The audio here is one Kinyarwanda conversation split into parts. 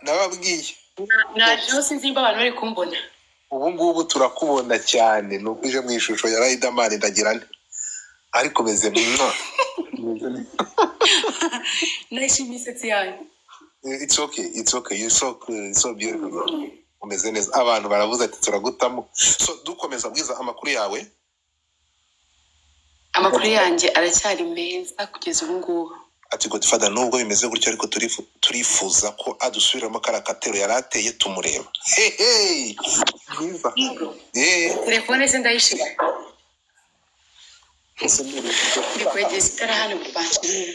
nababwiye najeho sinzi imba abantu bari kumbona. Ubu ngubu turakubona cyane nuko uje mu ishusho ya Riderman ndagira nte ariko meze mwa Naishi imisatsi yanyu. It's okay you so beautiful umeze neza abantu baravuze ati turagutamo so dukomeza bwiza amakuru yawe. Amakuru yanjye aracyari meza kugeza ubu ngubu. Ati Godfather nubwo bimeze gutyo ariko turifuza ko adusubiramo karakatero yarateye tumureba. Hey bwiza telefone se ndayishira ndikwegeza itara hano gupanshira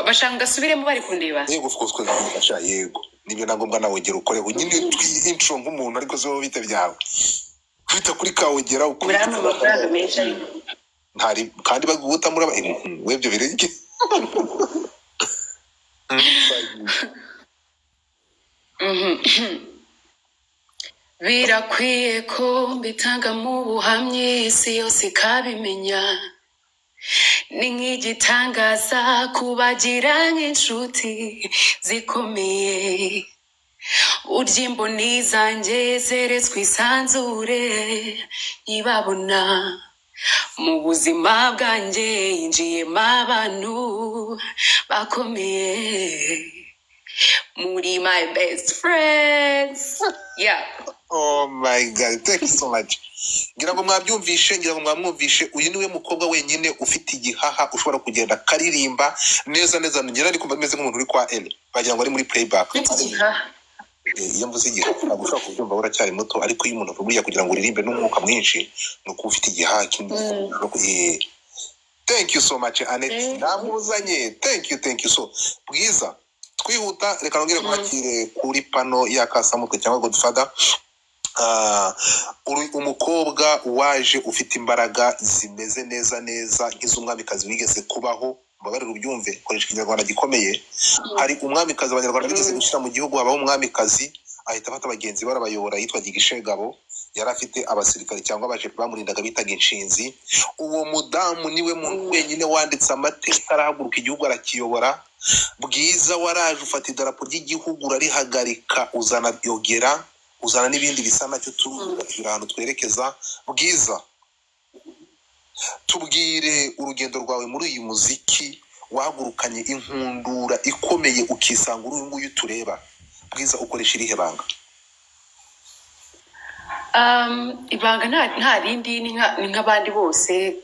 bashanga subiremo bari kundeba. Yego of course twashaka yego nibyo nagombwa nawe gera ukore nyine intro nk'umuntu ariko zo bite byawe kwita kuri kawegera ukuri amafaranga menshi ntari kandi baguta muri webyo birenge birakwiye ko mbitanga mu buhamye isi yose ikabimenya ni nk'igitangaza kubagira nk'inshuti zikomeye urya imboni zanjye zeretswe isanzure ntibabona mu buzima bwanjye yinjiyemo abantu bakomeye muri my best friends. Yeah. Oh my God, thank you so much. Ngira ngo mwamwumvishe uyu niwe mukobwa wenyine ufite igihaha ushobora kugenda karirimba neza ngira ariko bameze nk'umuntu uri kwa L bagira ngo ari muri playback. Iyo mvuze igihaha ntabwo ushobora kubyumva uracyari muto ariko iyo umuntu avuga kugira ngo uririmbe n'umwuka mwinshi nuko ufite igihaha kinini. Thank you so much Annette. Namuzanye. Thank you so. Bwiza twihuta reka nongere kwakire kuri pano ya Kasamutwe cyangwa Godfather. Uri umukobwa waje ufite imbaraga zimeze neza nk'iz'umwamikazi wigeze kubaho mbabarira ubyumve koresha ikinyarwanda gikomeye. Hari umwamikazi abanyarwanda bigeze gushyira mu gihugu habaho umwamikazi ahita afata abagenzi barabayobora yitwa Gigishegabo yari afite abasirikare cyangwa abaje bamurindaga bitaga inshinzi. Uwo mudamu niwe muntu wenyine wanditse amateka arahaguruka igihugu arakiyobora. Bwiza waraje ufata idarapo ry'igihugu urarihagarika uzana yogera uzana n'ibindi bisa nacyo tubwira ahantu twerekeza. Bwiza tubwire urugendo rwawe muri uyu muziki wahagurukanye inkundura ikomeye ukisanga uri nguyu tureba. Bwiza ukoresha irihe banga? Ibanga nta rindi ni nk'abandi bose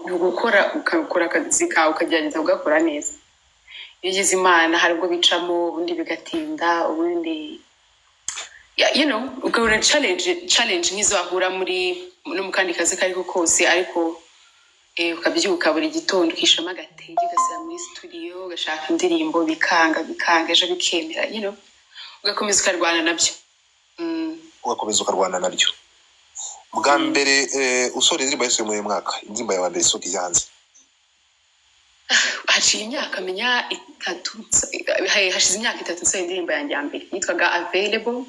ni ugukora ukakora akazi kawe ukagerageza ugakora neza. Iyo ugize imana hari ubwo bicamo ubundi bigatinda ubundi ugahura challenge nk'izo wahura no mu kandi kazi kariko kose ariko ukabyuka buri gitondo ukishamo agatege ugasira muri studio ugashaka indirimbo bikanga ejo bikemera ugakomeza ukarwana nabyo. Ugakomeza ukarwana nabyo. Bwa mbere usore indirimbo yose mu mwaka indirimbo yawe mbere isoka yanze hashize imyaka itatu nsohoye indirimbo yanjye ya mbere yitwaga Available.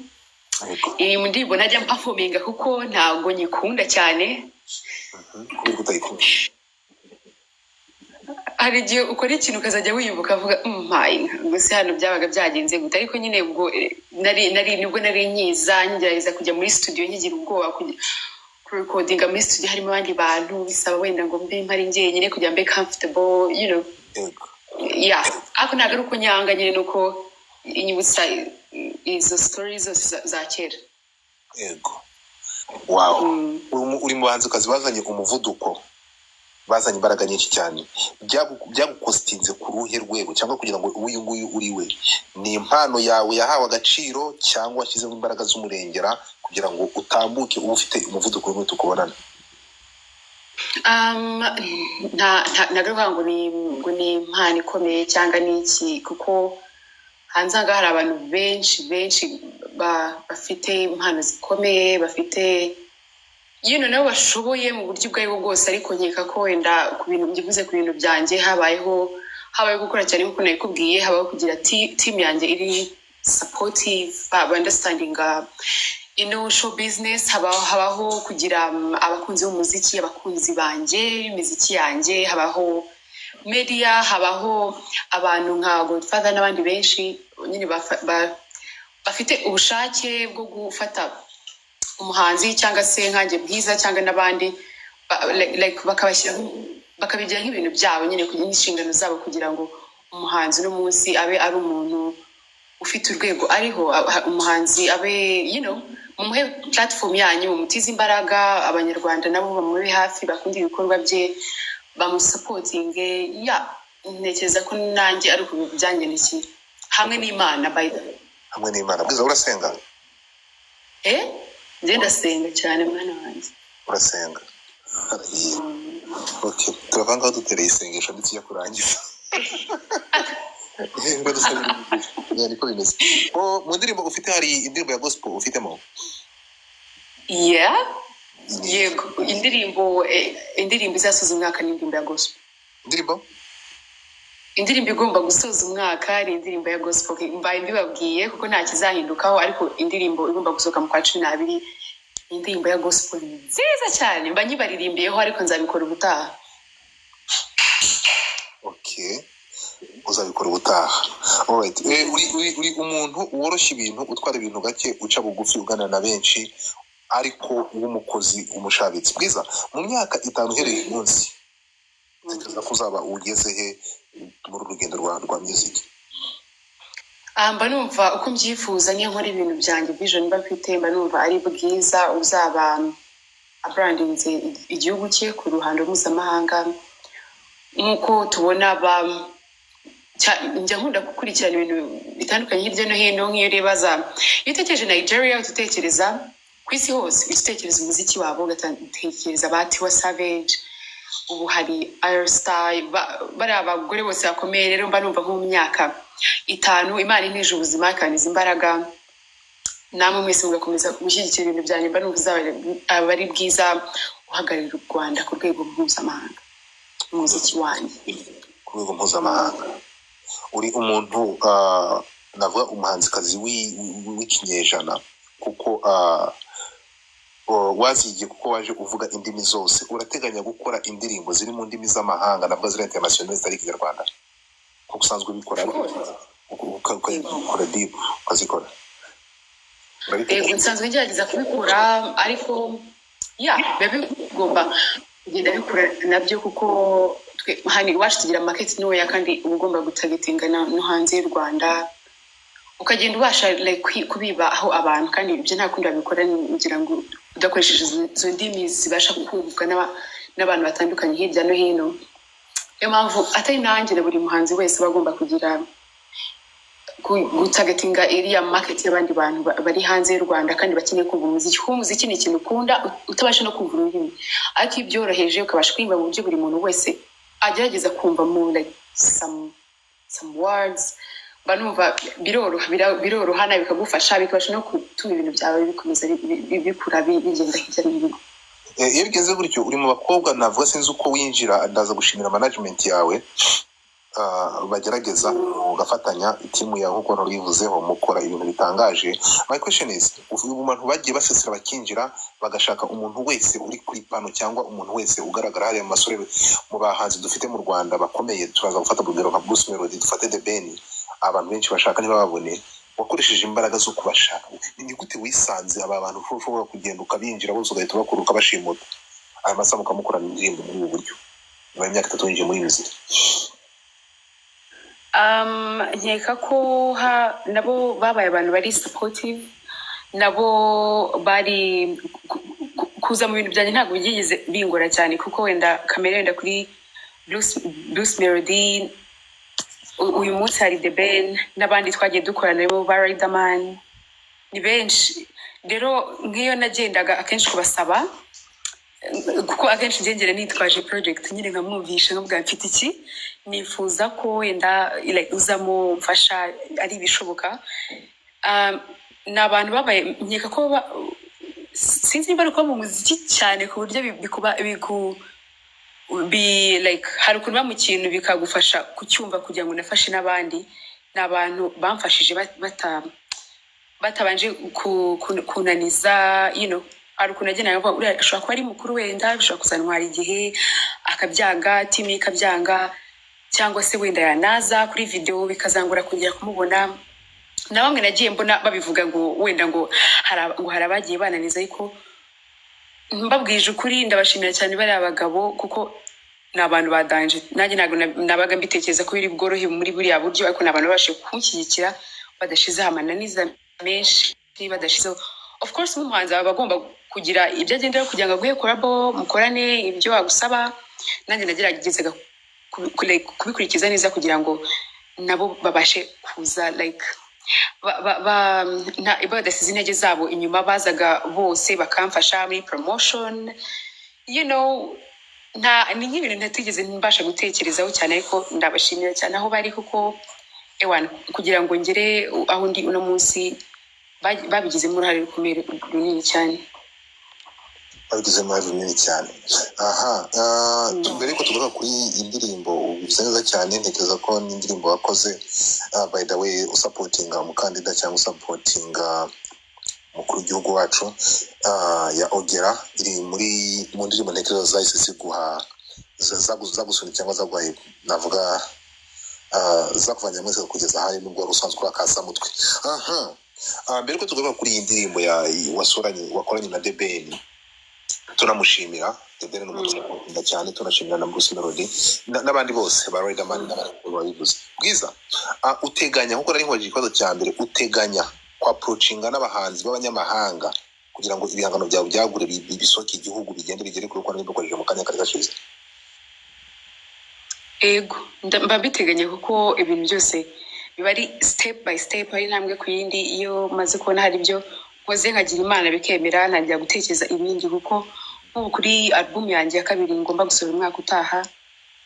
Iyi mu ndirimbo najya mpafominga kuko ntabwo nyikunda cyane. Hari igihe ukora ikintu ukazajya wiyumva ukavuga gusa hano byabaga byagenze gute ariko nyine ubwo nibwo nari nyiza ngerageza kujya muri studio nkigira ubwoba kurekodinga muri studio harimo abandi bantu bisaba wenda ngo mbe mpari njyenyine kugira mbe comfortable ariko ntabwo ari uko nyanga nyine nuko inyibutsa izo stories zose za kera. Yego wow. Uri mu bahanzikazi bazanye umuvuduko bazanye imbaraga nyinshi cyane byagukostinze ku ruhe rwego cyangwa kugira ngo uyu nguyu uri we ni impano yawe yahawe agaciro cyangwa washyizemo imbaraga z'umurengera kugira ngo utambuke uba ufite umuvuduko w'umwe tukubonana? nagaruka ngo ni impano ikomeye cyangwa ni iki kuko hanze aha hari abantu benshi bafite impano zikomeye bafite nabo bashoboye mu buryo ubwo aribwo bwose ariko nkeka ko wenda ku bintu byivuze ku bintu byanjye habayeho gukora cyane nk'uko nabikubwiye habaho kugira team yanjye iri supportive understanding show business habaho kugira abakunzi b'umuziki abakunzi banjye imiziki yanjye habaho media, habaho abantu nka Godfather n'abandi benshi nyine bafite ubushake bwo gufata umuhanzi cyangwa se nkanjye Bwiza cyangwa n'abandi like bakabigira nk'ibintu byabo nyine kugira inshingano zabo kugira ngo umuhanzi no munsi abe ari umuntu ufite urwego ariho umuhanzi abe mumuhe platform yanyu mumutize imbaraga abanyarwanda nabo bamube hafi bakunda ibikorwa bye bamusapotinge ntekereza ko nanjye ari ukuntu byangendekeye hamwe n'Imana hamwe n'Imana. Bwiza urasenga? Njye ndasenga cyane mwana wanjye. Urasenga? Okay, turavanga dutereye isengesho ndetse kurangiza. Niko bimeze. Mu ndirimbo ufite hari indirimbo ya gospel ufitemo? Yego, indirimbo izasoza umwaka ni indirimbo ya gospel. Indirimbo igomba gusoza umwaka ari indirimbo ya gospel. Mbaye mbibabwiye kuko nta kizahindukaho, ariko indirimbo igomba gusohoka mu kwa 12 indirimbo ya gospel nziza cyane. Mba nyibaririmbiyeho ariko nzabikora ubutaha. Okay, uzabikora ubutaha. Alright, uri umuntu woroshya ibintu, utwara ibintu gake, uca bugufi, ugana na benshi, ariko w'umukozi umushabitsi. Bwiza, mu myaka 5 uhereye umunsi tekereza ko uzaba ugeze he muri urugendo rwa music? Mba numva uko mbyifuza niyo nkora ibintu byanjye vision mba mfite, mba numva ari Bwiza uzaba abrandinze igihugu cye ku ruhando mpuzamahanga. Nkuko tubona njya nkunda gukurikirana ibintu bitandukanye hirya no hino, nk'iyo rebaza iyo utekereje Nigeria utekereza ku isi hose, utekereza umuziki wabo, ugatekereza ba Tiwa Savage, ubu hari Aerostar, bari abagore bose bakomeye. Rero mba numva nko mu myaka 5 Imana intije ubuzima ikaniza imbaraga, namwe mwese mugakomeza gushyigikira ibintu byanjye, mba numva aba ari Bwiza uhagararira u Rwanda ku rwego mpuzamahanga umuziki wanjye. Ku rwego mpuzamahanga uri umuntu navuga umuhanzikazi w'ikinyejana, kuko wazigiye, kuko waje uvuga indimi zose. Urateganya gukora indirimbo ziri mu ndimi z'amahanga nabwo ziri international zitari Kinyarwanda, kuko usanzwe ubikora ukora deep ukazikora? Nsanzwe ngerageza kubikora, ariko biba bigomba kugenda bikora nabyo, kuko hano iwacu tugira market ntoya kandi uba ugomba gutagetinga no hanze y'u Rwanda, ukagenda ubasha kubiba aho abantu, kandi ibyo nta kundi babikora kugira ngo udakoresheje izo ndimi zibasha kumvwa n'abantu batandukanye hirya no hino. Niyo mpamvu atari nanjye na buri muhanzi wese aba agomba kugira gutagetinga iriya market y'abandi bantu bari hanze y'u Rwanda kandi bakeneye kumva umuziki, kuko umuziki ni ikintu ukunda utabasha no kumva ururimi, ariko iyo byoroheje ukabasha kwimba mu buryo buri muntu wese agerageza kumva mu some words, banumva biroroha na bikagufasha, bikabasha no gutuma ibintu byawe bikomeza bikura bigenda hirya no hino. Iyo bigenze gutyo, uri mu bakobwa navuga sinzi uko winjira, ndaza gushimira management yawe bagerageza ugafatanya itimu yawe nk'uko nurivuzeho mukora ibintu bitangaje. My question is, umuntu bagiye basesera bakinjira bagashaka umuntu wese uri kuri pano cyangwa umuntu wese ugaragara hariya mu masore mu bahanzi dufite mu Rwanda bakomeye, turaza gufata urugero nka Bruce Melody, dufate The Ben, abantu benshi bashaka ntibababone, wakoresheje imbaraga zo kubashaka. Ni gute wisanze aba bantu ushobora kugenda ukabinjira bose ugahita ubakura ukabashimuta aya masaha mukamukorana indirimbo muri ubu buryo nyuma y'imyaka 3 winjiye muri music? Nkeka ko nabo babaye abantu bari supportive, nabo bari kuza mu bintu byanjye ntabwo bigeze bingora cyane, kuko wenda kamera wenda kuri Bruce Melody, uyu munsi hari The Ben n'abandi twagiye dukorana nabo ba Riderman, ni benshi. Rero nk'iyo nagendaga akenshi kubasaba, kuko akenshi ngengera nitwaje project nyine nkamwumvisha nkabwa mfite iki nifuza ko wenda uzamo mfasha ari bishoboka. N'abantu babaye nkeka ko sinzi niba ariko mu muziki cyane ku buryo hari ukuntu mu kintu bikagufasha kucyumva kugira ngo nafashe n'abandi. N'abantu bamfashije batabanje kunaniza, hari ukuntu agenda avuga uriya ashobora kuba ari mukuru wenda bishobora kuzantwara igihe akabyanga, timu ikabyanga, cyangwa se wenda yanaza kuri video bikazangura kongera kumubona. Na bamwe nagiye mbona babivuga ngo wenda ngo hari abagiye bananiza, ariko mbabwije ukuri ndabashimira cyane bari abagabo kuko ni abantu badanje. Nanjye ntabwo nabaga mbitekereza ko biri bworohe muri buriya buryo, ariko ni abantu babashije kunshyigikira badashizeho amananiza menshi, badashizeho. Of course nk'umuhanzi aba agomba kugira ibyo agenderaho kugira ngo aguhe korabo mukorane ibyo wagusaba. Nanjye nageragezaga kubikurikiza neza kugira ngo nabo babashe kuza like badasize intege zabo inyuma, bazaga bose bakamfasha muri promotion, you know. Ni nk'ibintu ntatigeze mbasha gutekerezaho cyane, ariko ndabashimira cyane aho bari kuko ewana kugira ngo ngere aho ndi uno munsi babigizemo uruhare rukomeye runini cyane. babigizemo uruhare runini cyane. Mbere yuko tugaruka kuri indirimbo bisa neza cyane, ntekereza ko n'indirimbo wakoze by the way usapotinga umukandida cyangwa usapotinga umukuru w'igihugu wacu ya Ogera, iri mu ndirimbo ntekereza zahise ziguha zagusunika cyangwa zaguhaye navuga zakuvanye mwese kugeza hari nubwo wari usanzwe urakasa mutwe. Mbere yuko tugaruka kuri iyi ndirimbo wakoranye na The Ben, tunamushimira The Ben n'umutuzo cyane, tunashimira na Bruce Melody n'abandi bose ba Riderman n'abandi babivuze. Bwiza, uteganya nkuko nari nkoje ikibazo cya mbere, uteganya kwa approachinga n'abahanzi b'abanyamahanga kugira ngo ibihangano byawe byagure bisoke igihugu bigende bigere kuri uko n'ibikoresho mu kanya kari gashize? Ego mba biteganya kuko ibintu byose biba ari step by step, ari intambwe ku yindi. Iyo maze kubona hari ibyo nkoze nkagira imana bikemera, ntangira gutekereza ibindi, kuko nk'ubu kuri album yanjye ya kabiri ngomba gusohora umwaka utaha,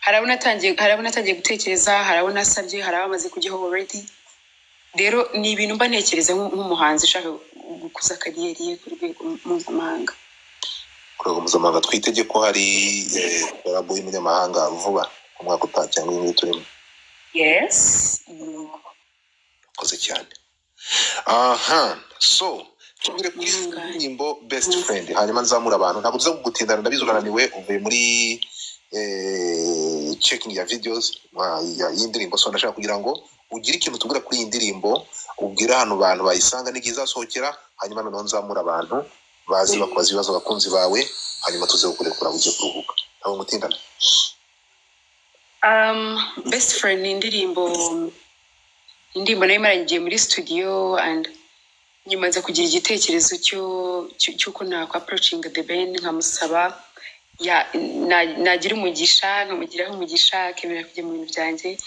hari abo natangiye gutekereza, hari abo nasabye, hari abamaze kujyaho already. Rero ni ibintu mba ntekereza nk'umuhanzi ushaka gukuza kariyeri ye ku rwego mpuzamahanga. Ku rwego mpuzamahanga twitege ko hari korabo y'umunyamahanga vuba umwaka utaha cyangwa ibindi turimo? Yes. Koze cyane. So tubwire kuri indirimbo Best Friend, hanyuma nzamura abantu. Ntabwo tuza kugutindana, ndabizi urananiwe, uvuye muri checking ya videos y'indirimbo, so ndashaka kugira ngo ugire ikintu tubwira kuri iyi ndirimbo, ubwira hano abantu bayisanga n'igihe izasohokera, hanyuma noneho nzamura abantu bazi bakubaza ibibazo abakunzi bawe, hanyuma tuze kukurekura ujye kuruhuka. Ntabwo ngutindana. Best Friend ni indirimbo nayo imarangiye muri studio, and nyuma nza kugira igitekerezo cy'uko nakwa approaching The Ben nkamusaba nagira umugisha, nkamugiraho umugisha akemera kujya mu bintu byanjye,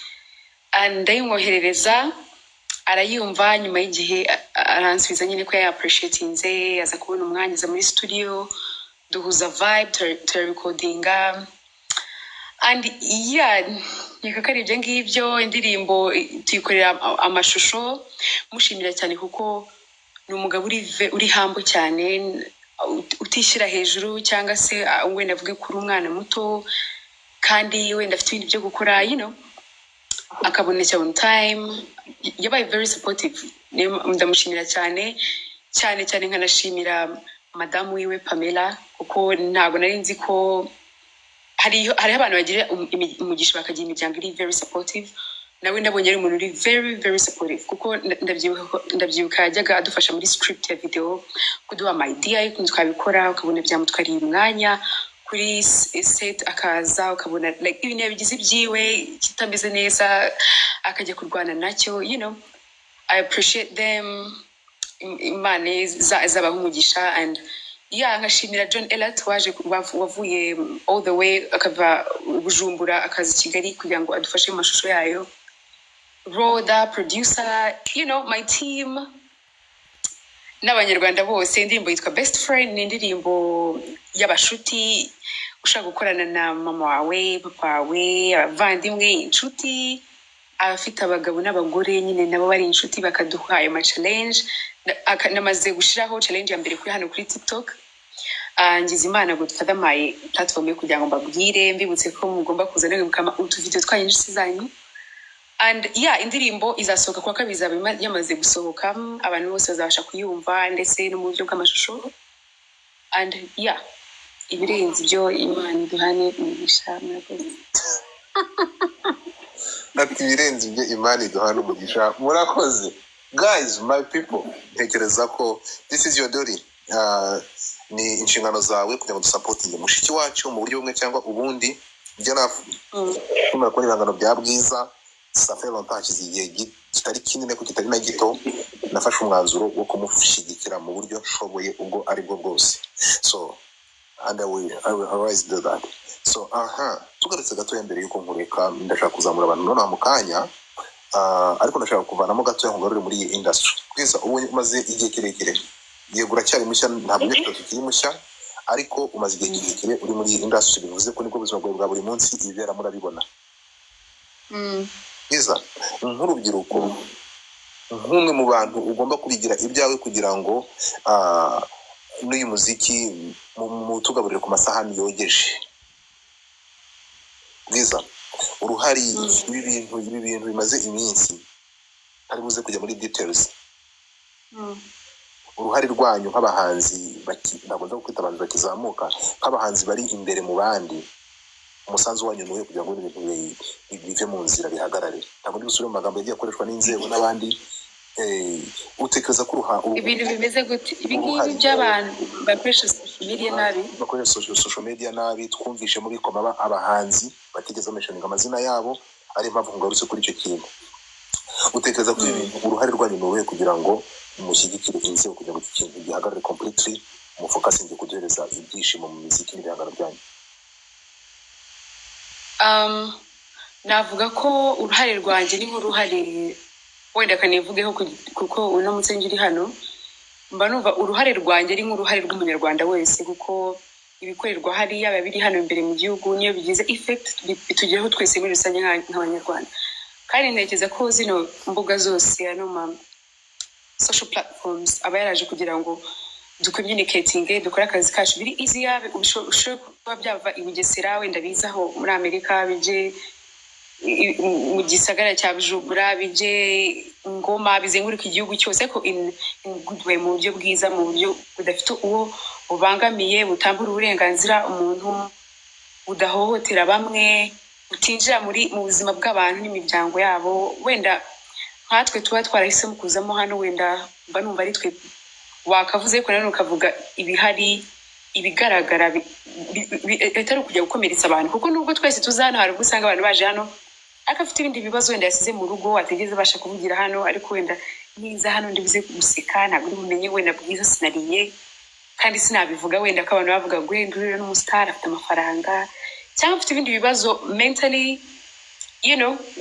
ndayimwoherereza arayumva. Nyuma y'igihe aransubiza nyine ko appreciatinze, aza kubona umwanya aza muri studio, duhuza vibe, turarecordinga, and nkeka ko ari ibyo ngibyo. Indirimbo tuyikorera amashusho, mushimira cyane kuko ni umugabo uri hambo cyane, utishyira hejuru, cyangwa se wenda avuge kuri umwana muto kandi wenda afite ibintu byo gukora, akaboneka on time. Yabaye very supportive, ndamushimira cyane cyane cyane. Nkanashimira madamu wiwe Pamela, kuko ntabwo nari nzi ko hariho abantu bagira umugisha bakagira imiryango iri very supportive. Nawe nabonye ari umuntu uri very very supportive, kuko ndabyibuka yajyaga adufasha muri script ya video, kuduha ama idea y'ukuntu twabikora, ukabona byamutwariye umwanya kuri set, akaza ukabona like ibintu yabigize ibyiwe kitameze neza, akajya kurwana nacyo. I appreciate them. Imana zabaha umugisha. And nkashimira John Elliot wavuye all the way akava Bujumbura akaza Kigali kugira ngo adufashe mu mashusho yayo. Roda producer, my team n'abanyarwanda bose. Indirimbo yitwa Best Friend, ni indirimbo y'abashuti, ushaka gukorana na mama wawe, papa wawe, abavandimwe, inshuti, abafite abagabo n'abagore nyine nabo bari inshuti, bakaduha ayo challenge. Namaze gushiraho challenge ya mbere kuri hano kuri TikTok. Ngize imana ngo dufata my platform yo kugira ngo mbabwire, mbibutse ko mugomba kuzana utuvideo twanyu inshuti zanyu. And indirimbo izasohoka kwa kabiri, izaba yamaze gusohoka, abantu bose bazabasha kuyumva ndetse no mu buryo bw'amashusho. And ibirenze ibyo Imana iduhane umugisha. Murakoze. ati ibirenze ibyo Imana iduhana umugisha. Murakoze guys, my people, ntekereza ko this is your duty. Ni inshingano zawe kugira ngo dusapotinge mushiki wacu mu buryo bumwe cyangwa ubundi. Ibyo nakumva ko ibihangano bya Bwiza safe longtemps igihe kitari kinini ko kitari na gito, nafashe umwanzuro wo kumushyigikira mu buryo nshoboye ubwo ari bwo bwose. So and I will always do that. So tugarutse gato mbere yuko nkureka, ndashaka kuzamura abantu none mu kanya, ariko ndashaka kuvanamo gato nkugarure muri iyi industry. Bwiza ubu umaze igihe kirekire, yego uracyari mushya, ntabwo tukiri mushya, ariko umaze igihe kirekire uri muri iyi industry, bivuze ko nibwo buzima bwawe bwa buri munsi ibera murabibona. Bwiza nk'urubyiruko, nk'umwe mu bantu ugomba kubigira ibyawe kugira ngo n'uyu muziki mutugaburire ku masahani yogeje. Bwiza uruhari ibi bintu bimaze iminsi, ari buze kujya muri details. Uruhari rwanyu nk'abahanzi ntabwo nza kwita abantu bakizamuka, nk'abahanzi bari imbere mu bandi, umusanzu wanyu nuwe kugira ngo ibintu bive mu nzira bihagarare. Ntabwo ndi gusubira mu magambo yagiye akoreshwa n'inzego n'abandi. Utekereza ko ibintu bimeze gute ibi ngibi by'abantu bakoresha social media nabi, bakoresha social media nabi? Twumvishe muri koma abahanzi batigeze bamenyeshaninga amazina yabo, ari impamvu ngarutse kuri icyo kintu. Utekereza ko ibintu uruhare rwanyu nuwe kugira ngo mushyigikire inzego kugira ngo iki kintu gihagarare completely, mufokasinge kuduhereza ibyishimo mu muziki n'ibihangano byanyu? navuga ko uruhare rwanjye ni nk'uruhare, wenda kanivugeho kuko uno mutsengi uri hano, mba numva uruhare rwanjye ari nk'uruhare rw'umunyarwanda wese, kuko ibikorerwa hariya biba biri hano imbere mu gihugu niyo bigize effect bitugeraho twese muri rusange nk'abanyarwanda. Kandi ntekereza ko zino mbuga zose, ano social platforms aba yaraje kugira ngo ducommunicating, dukore akazi kacu biri easy. Ushobora kuba byava i Bugesera, wenda bizaho muri Amerika, bije mu gisagara cya Bujumbura, bije Ngoma, bizenguruka igihugu cyose, ariko in good way, mu buryo bwiza, mu buryo budafite uwo bubangamiye, butambura uburenganzira umuntu, budahohotera bamwe, butinjira mu buzima bw'abantu n'imiryango yabo. Wenda nkatwe tuba twarahisemo kuzamo hano, wenda mba numva ari twe wakavuze ko nanone ukavuga ibihari, ibigaragara, bitari kujya gukomeretsa abantu, kuko nubwo twese tuzana hari ubwo usanga abantu baje hano akafite ibindi bibazo wenda yasize mu rugo ategeze basha kuvugira hano, ariko wenda niza hano ndibuze guseka, ntabwo uri bumenye wenda Bwiza sinariye kandi sinabivuga, wenda ko abantu bavuga ngo wenda uri n'umustar afite amafaranga cyangwa afite ibindi bibazo mentally,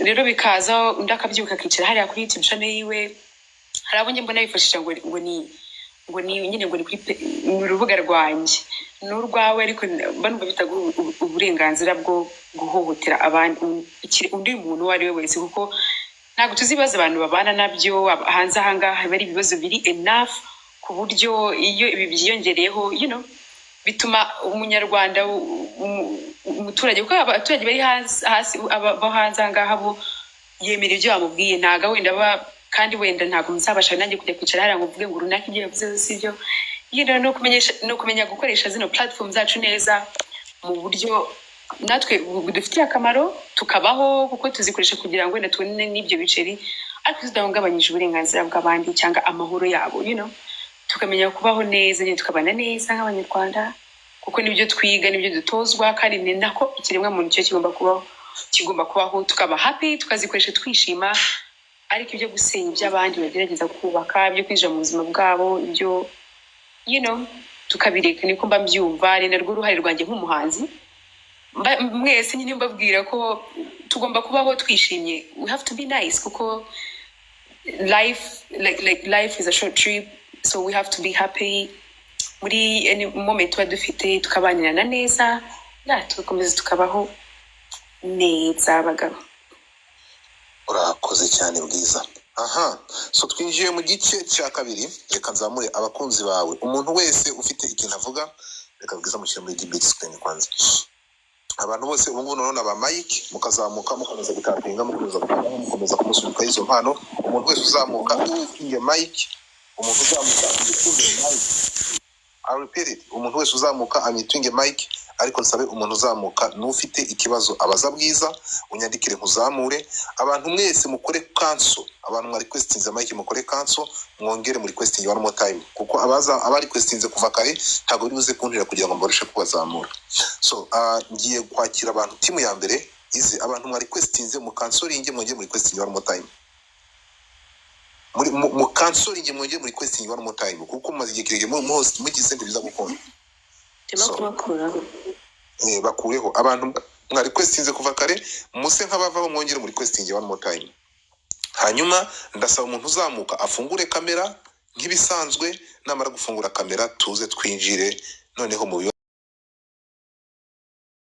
rero bikaza undi akabyuka akicara hariya kuri YouTube channel yiwe. Hari abo mbona bifashisha ngo ni nyine ngo ni kuri urubuga rwanjye n'urwawe, ariko banumva bitaga uburenganzira bwo guhohotera abandi undi muntu uwo ari we wese, kuko ntabwo tuzi ibibazo abantu babana nabyo hanze ahangaha. Biba ari ibibazo biri enough ku buryo iyo ibi byiyongereyeho bituma umunyarwanda, umuturage, kuko abaturage bari hasi abo hanze ahangaha bo yemera ibyo bamubwiye, ntago wenda kandi wenda ntabwo muzabasha nanjye kujya kwicara hariya ngo mvuge ngo runaka ibyo yavuze sibyo. no kumenya gukoresha zino platform zacu neza mu buryo natwe budufitiye akamaro, tukabaho kuko tuzikoresha kugira ngo wenda tubone n'ibyo biceri, ariko tudahungabanyije uburenganzira bw'abandi cyangwa amahoro yabo. Tukamenya kubaho neza, nyine tukabana neza nk'abanyarwanda, kuko nibyo twiga, nibyo dutozwa, kandi ni nako ikiremwa muntu cyo kigomba kubaho, tukaba happy, tukazikoresha twishima. Ariko ibyo gusenya iby'abandi bagerageza kubaka, ibyo kwinjira mu buzima bwabo, ibyo tukabireka, niko mba mbyumva. Ni narwo uruhare rwanjye nk'umuhanzi. Mwese nyine mbabwira ko tugomba kubaho twishimye, we have to be nice, kuko life is a short trip, so we have to be happy muri any moment tuba dufite, tukabanirana neza, tugakomeza tukabaho neza abagabo. Urakoze cyane Bwiza. So twinjiye mu gice cya kabiri, reka nzamure abakunzi bawe. Umuntu wese ufite ikintu avuga, reka Bwiza mushyire muri big screen kwanza. Abantu bose ubu ngubu none aba mic mukazamuka, mukomeza gutapinga, mukomeza kumusunika izo mpano. Umuntu wese uzamuka inge mic, umuntu uzamuka imitunge mic. I repeat it, umuntu wese uzamuka amitunge mic ariko nsabe umuntu uzamuka n'ufite ikibazo abaza Bwiza unyandikire nkuzamure. Abantu mwese mukore cancel, abantu mwari requestinze Mike mukore cancel, mwongere muri requesting one more time, kuko abari requestinze kuva kare ntago bibuze kuntira kugira ngo mboroshe kubazamura. So ngiye kwakira abantu timu ya mbere izi, abantu mwari requestinze mu cancelinge mwongere muri requesting one more time, mu cancelinge mwongere muri requesting one more time, kuko mumaze igihe kirekire mugize ngo biza gukunda. Bakureho abantu mwari requestinze kuva kare, muse nk'abava mwongere muri requesting one more time. Hanyuma ndasaba umuntu uzamuka afungure kamera nk'ibisanzwe, namara gufungura kamera tuze twinjire noneho mu